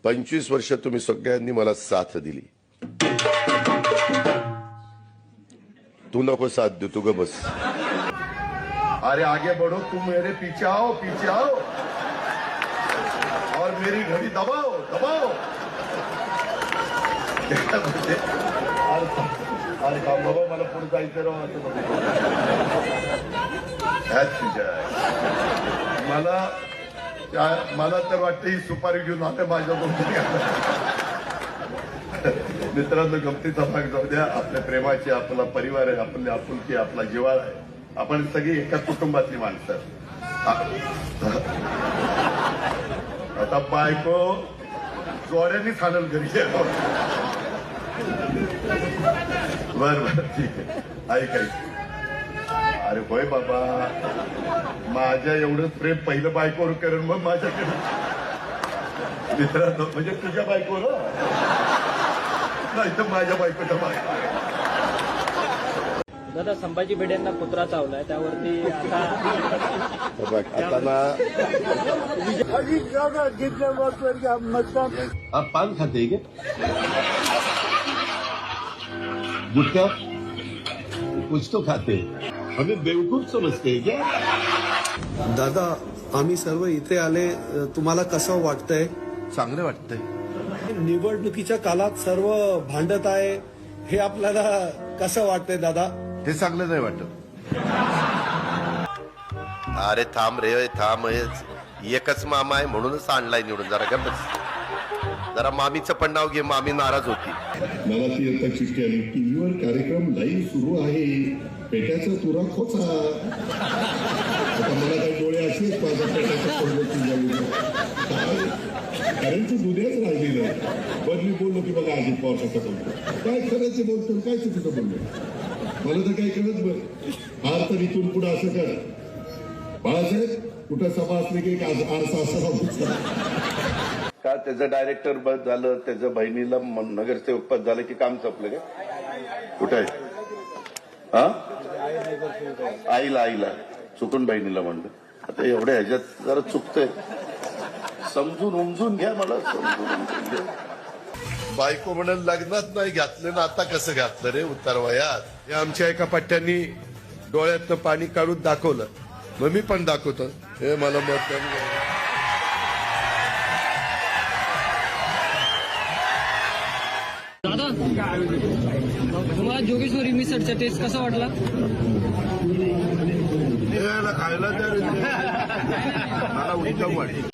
25 वर्ष तुम्ही सगळ्यांनी मला साथ दिली. तू नको साथ दे, तू ग बस. अरे आगे बढ़ो, तुम मेरे पीछे आओ और मेरी घड़ी दबाओ. अरे बाबा मला पुढे जायचं राव. मला तर वाटतं ही सुपारी घेऊन आता माझ्या मित्रांनो, गमतीचा भाग जाऊ द्या. आपल्या प्रेमाची, आपला परिवार आहे, आपली आपुलकी, आपला जिव्हाळा आहे. आपण सगळी एका कुटुंबातली माणसं. आता बायको चोऱ्यांनी खाणल घरी. बर ठीक आहे, ऐक. अरे होय बाबा, माझ्या एवढं प्रेम पहिलं बायकोवर करेन, मग माझ्याकडे. मित्रांनो, म्हणजे तुझ्या बायकोवर नाही तर माझ्या बायकोच्या बायको. दादा, संभाजी भिडेंना पुत्रा चावलाय, त्यावरती आता ना आप पान खाते क्या? गुटखा कुछ तो खाते. हमें बेवकूफ समजते क्या? दादा, आम्ही सर्व इथे आले, तुम्हाला कसं वाटतंय? चांगलं वाटतंय. निवडणुकीच्या काळात सर्व भांडत आहे, हे आपल्याला कसं वाटतंय दादा? हे चांगलं नाही वाटत. अरे थांब रे, थांब. एकच मामा आहे म्हणूनच आणलाय निवडून. जरा गप्पच, जरा मामीचं पण नाव घे. मामी नाराज होती. मला ती आता चिठ्ठी आली. टीव्हीवर कार्यक्रम लाईव्ह सुरू आहे. पेट्याचा तुरा खोचा. आता मला काही डोळे असेच माझ्या पेट्याचा कारण दुध्याच राहिलेलं. बदली बोललो की बघा अजित पवार कसं बोलतो, काय करायचं बोलतो, काय चुकीचं बोललो. मला तर काही कळत बघ. फार तर इथून पुढे असं कर बाळासाहेब, कुठं सभा असली की आरसा असा का त्याचं डायरेक्टर बस झालं, त्याच्या बहिणीला नगरसेवक पद झालं की काम संपलं का? कुठं आहे? हा, आईला चुकून बहिणीला म्हणलं. आता एवढ्या ह्याच्यात जरा चुकतंय. समजून उमजून घ्या. मला समजून घ्या. बायको म्हणून लग्नात नाही घातलं ना, आता कसं घातलं रे उतारवयात? हे आमच्या एका पट्ट्यांनी डोळ्यातनं पाणी काढून दाखवलं, मग मी पण दाखवतो. हे मला मत. दादा, तुम्हाला जोगेश्वरी मिसळचा टेस्ट कसा वाटला? खायला तर मला उत्तम वाटलं.